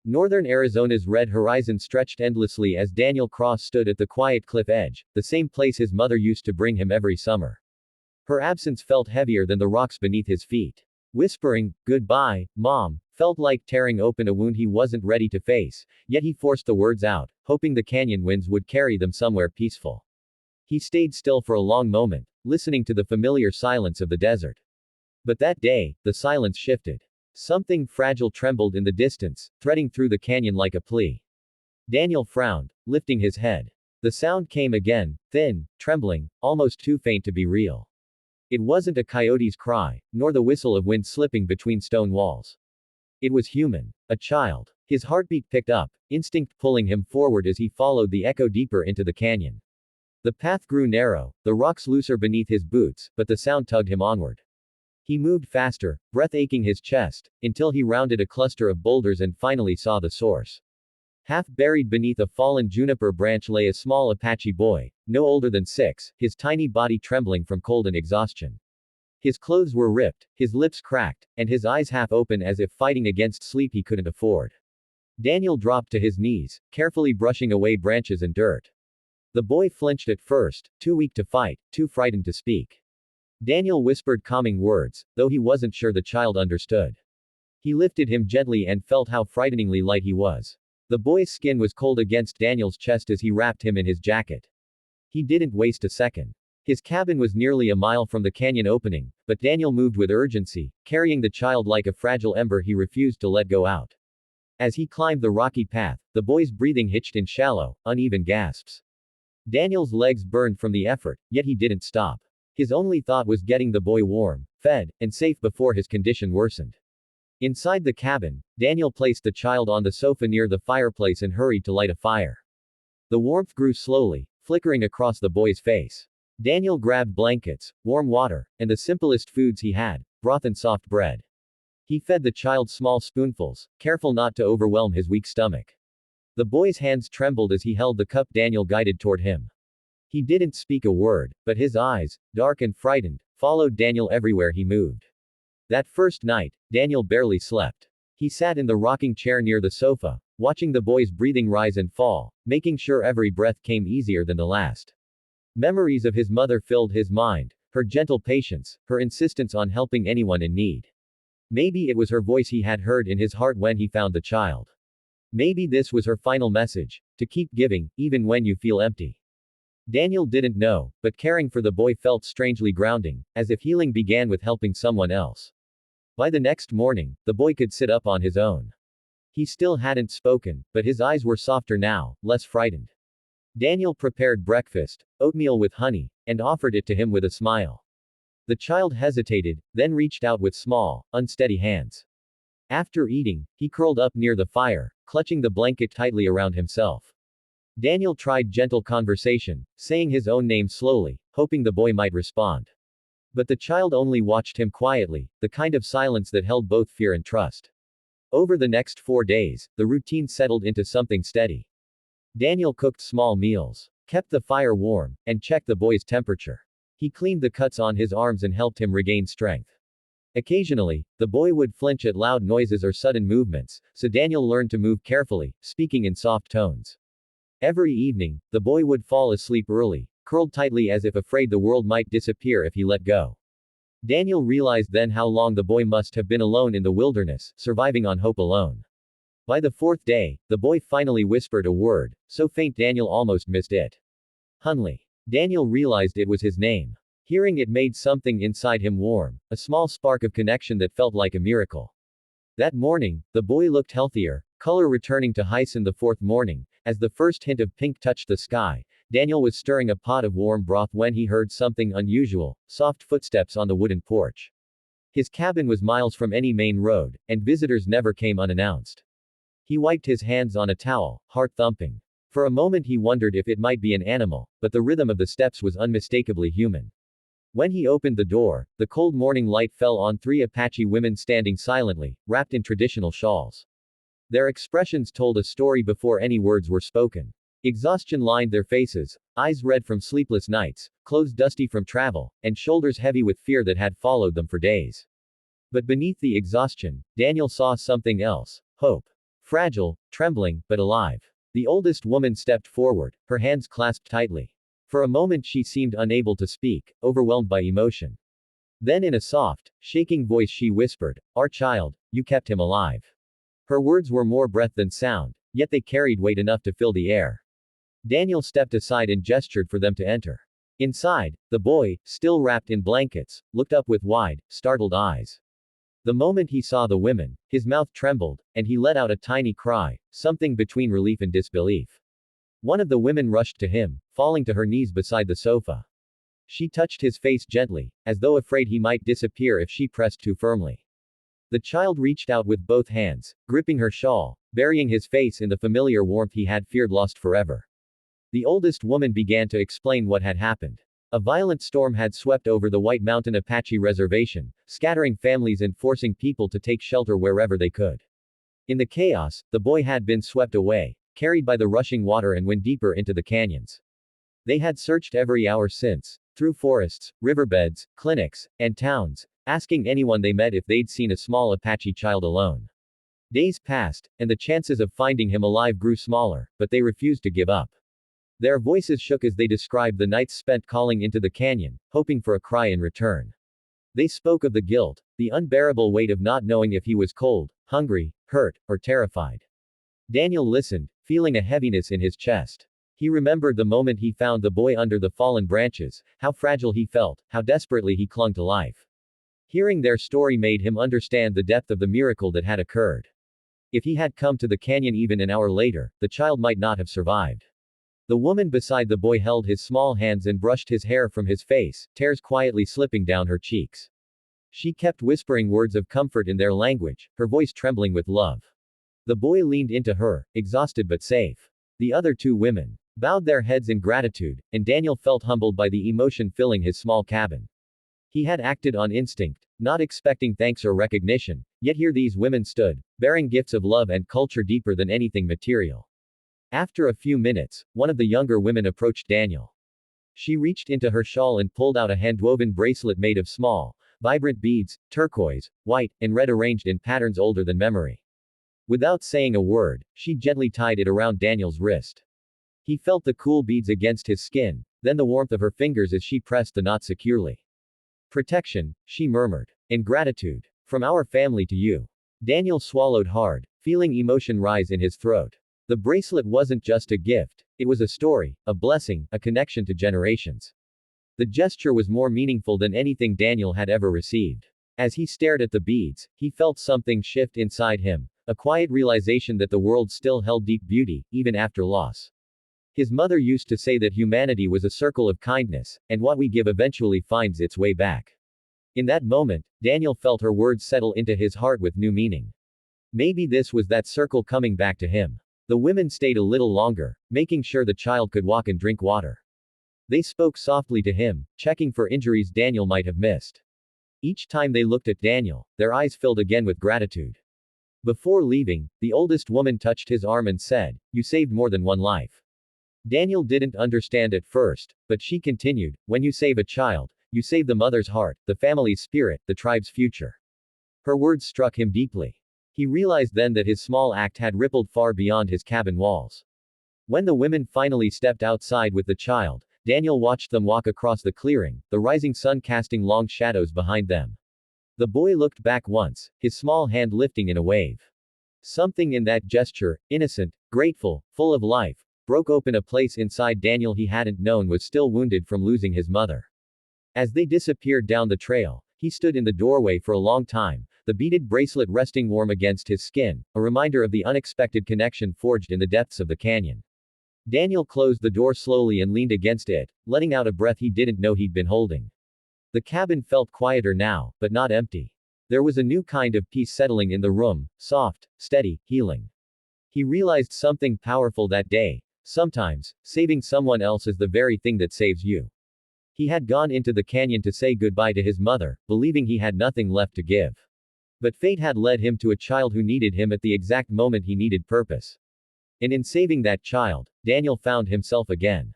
Northern Arizona's red horizon stretched endlessly as Daniel Cross stood at the quiet cliff edge, the same place his mother used to bring him every summer. Her absence felt heavier than the rocks beneath his feet. Whispering, "Goodbye, Mom," felt like tearing open a wound he wasn't ready to face, yet he forced the words out, hoping the canyon winds would carry them somewhere peaceful. He stayed still for a long moment, listening to the familiar silence of the desert. But that day, the silence shifted. Something fragile trembled in the distance, threading through the canyon like a plea. Daniel frowned, lifting his head. The sound came again, thin, trembling, almost too faint to be real. It wasn't a coyote's cry, nor the whistle of wind slipping between stone walls. It was human. A child. His heartbeat picked up, instinct pulling him forward as he followed the echo deeper into the canyon. The path grew narrow, the rocks looser beneath his boots, but the sound tugged him onward. He moved faster, breath aching his chest, until he rounded a cluster of boulders and finally saw the source. Half buried beneath a fallen juniper branch lay a small Apache boy, no older than 6, his tiny body trembling from cold and exhaustion. His clothes were ripped, his lips cracked, and his eyes half open as if fighting against sleep he couldn't afford. Daniel dropped to his knees, carefully brushing away branches and dirt. The boy flinched at first, too weak to fight, too frightened to speak. Daniel whispered calming words, though he wasn't sure the child understood. He lifted him gently and felt how frighteningly light he was. The boy's skin was cold against Daniel's chest as he wrapped him in his jacket. He didn't waste a second. His cabin was nearly a mile from the canyon opening, but Daniel moved with urgency, carrying the child like a fragile ember he refused to let go out. As he climbed the rocky path, the boy's breathing hitched in shallow, uneven gasps. Daniel's legs burned from the effort, yet he didn't stop. His only thought was getting the boy warm, fed, and safe before his condition worsened. Inside the cabin, Daniel placed the child on the sofa near the fireplace and hurried to light a fire. The warmth grew slowly, flickering across the boy's face. Daniel grabbed blankets, warm water, and the simplest foods he had, broth and soft bread. He fed the child small spoonfuls, careful not to overwhelm his weak stomach. The boy's hands trembled as he held the cup Daniel guided toward him. He didn't speak a word, but his eyes, dark and frightened, followed Daniel everywhere he moved. That first night, Daniel barely slept. He sat in the rocking chair near the sofa, watching the boy's breathing rise and fall, making sure every breath came easier than the last. Memories of his mother filled his mind, her gentle patience, her insistence on helping anyone in need. Maybe it was her voice he had heard in his heart when he found the child. Maybe this was her final message, to keep giving, even when you feel empty. Daniel didn't know, but caring for the boy felt strangely grounding, as if healing began with helping someone else. By the next morning, the boy could sit up on his own. He still hadn't spoken, but his eyes were softer now, less frightened. Daniel prepared breakfast, oatmeal with honey, and offered it to him with a smile. The child hesitated, then reached out with small, unsteady hands. After eating, he curled up near the fire, clutching the blanket tightly around himself. Daniel tried gentle conversation, saying his own name slowly, hoping the boy might respond. But the child only watched him quietly, the kind of silence that held both fear and trust. Over the next 4 days, the routine settled into something steady. Daniel cooked small meals, kept the fire warm, and checked the boy's temperature. He cleaned the cuts on his arms and helped him regain strength. Occasionally, the boy would flinch at loud noises or sudden movements, so Daniel learned to move carefully, speaking in soft tones. Every evening, the boy would fall asleep early, curled tightly as if afraid the world might disappear if he let go. Daniel realized then how long the boy must have been alone in the wilderness, surviving on hope alone. By the 4th day, the boy finally whispered a word, so faint Daniel almost missed it. Hunley. Daniel realized it was his name. Hearing it made something inside him warm, a small spark of connection that felt like a miracle. That morning, the boy looked healthier, color returning to Hyson the 4th morning. As the first hint of pink touched the sky, Daniel was stirring a pot of warm broth when he heard something unusual, soft footsteps on the wooden porch. His cabin was miles from any main road, and visitors never came unannounced. He wiped his hands on a towel, heart thumping. For a moment he wondered if it might be an animal, but the rhythm of the steps was unmistakably human. When he opened the door, the cold morning light fell on 3 Apache women standing silently, wrapped in traditional shawls. Their expressions told a story before any words were spoken. Exhaustion lined their faces, eyes red from sleepless nights, clothes dusty from travel, and shoulders heavy with fear that had followed them for days. But beneath the exhaustion, Daniel saw something else: hope. Fragile, trembling, but alive. The oldest woman stepped forward, her hands clasped tightly. For a moment she seemed unable to speak, overwhelmed by emotion. Then in a soft, shaking voice she whispered, "Our child, you kept him alive." Her words were more breath than sound, yet they carried weight enough to fill the air. Daniel stepped aside and gestured for them to enter. Inside, the boy, still wrapped in blankets, looked up with wide, startled eyes. The moment he saw the women, his mouth trembled, and he let out a tiny cry, something between relief and disbelief. One of the women rushed to him, falling to her knees beside the sofa. She touched his face gently, as though afraid he might disappear if she pressed too firmly. The child reached out with both hands, gripping her shawl, burying his face in the familiar warmth he had feared lost forever. The oldest woman began to explain what had happened. A violent storm had swept over the White Mountain Apache Reservation, scattering families and forcing people to take shelter wherever they could. In the chaos, the boy had been swept away, carried by the rushing water and went deeper into the canyons. They had searched every hour since, through forests, riverbeds, clinics, and towns, asking anyone they met if they'd seen a small Apache child alone. Days passed, and the chances of finding him alive grew smaller, but they refused to give up. Their voices shook as they described the nights spent calling into the canyon, hoping for a cry in return. They spoke of the guilt, the unbearable weight of not knowing if he was cold, hungry, hurt, or terrified. Daniel listened, feeling a heaviness in his chest. He remembered the moment he found the boy under the fallen branches, how fragile he felt, how desperately he clung to life. Hearing their story made him understand the depth of the miracle that had occurred. If he had come to the canyon even an hour later, the child might not have survived. The woman beside the boy held his small hands and brushed his hair from his face, tears quietly slipping down her cheeks. She kept whispering words of comfort in their language, her voice trembling with love. The boy leaned into her, exhausted but safe. The other two women bowed their heads in gratitude, and Daniel felt humbled by the emotion filling his small cabin. He had acted on instinct, not expecting thanks or recognition, yet here these women stood, bearing gifts of love and culture deeper than anything material. After a few minutes, one of the younger women approached Daniel. She reached into her shawl and pulled out a hand-woven bracelet made of small, vibrant beads, turquoise, white, and red arranged in patterns older than memory. Without saying a word, she gently tied it around Daniel's wrist. He felt the cool beads against his skin, then the warmth of her fingers as she pressed the knot securely. "Protection," she murmured. "And gratitude. From our family to you." Daniel swallowed hard, feeling emotion rise in his throat. The bracelet wasn't just a gift, it was a story, a blessing, a connection to generations. The gesture was more meaningful than anything Daniel had ever received. As he stared at the beads, he felt something shift inside him, a quiet realization that the world still held deep beauty, even after loss. His mother used to say that humanity was a circle of kindness, and what we give eventually finds its way back. In that moment, Daniel felt her words settle into his heart with new meaning. Maybe this was that circle coming back to him. The women stayed a little longer, making sure the child could walk and drink water. They spoke softly to him, checking for injuries Daniel might have missed. Each time they looked at Daniel, their eyes filled again with gratitude. Before leaving, the oldest woman touched his arm and said, "You saved more than one life." Daniel didn't understand at first, but she continued, "When you save a child, you save the mother's heart, the family's spirit, the tribe's future." Her words struck him deeply. He realized then that his small act had rippled far beyond his cabin walls. When the women finally stepped outside with the child, Daniel watched them walk across the clearing, the rising sun casting long shadows behind them. The boy looked back once, his small hand lifting in a wave. Something in that gesture, innocent, grateful, full of life, broke open a place inside Daniel he hadn't known was still wounded from losing his mother. As they disappeared down the trail, he stood in the doorway for a long time, the beaded bracelet resting warm against his skin, a reminder of the unexpected connection forged in the depths of the canyon. Daniel closed the door slowly and leaned against it, letting out a breath he didn't know he'd been holding. The cabin felt quieter now, but not empty. There was a new kind of peace settling in the room, soft, steady, healing. He realized something powerful that day. Sometimes, saving someone else is the very thing that saves you. He had gone into the canyon to say goodbye to his mother, believing he had nothing left to give. But fate had led him to a child who needed him at the exact moment he needed purpose. And in saving that child, Daniel found himself again.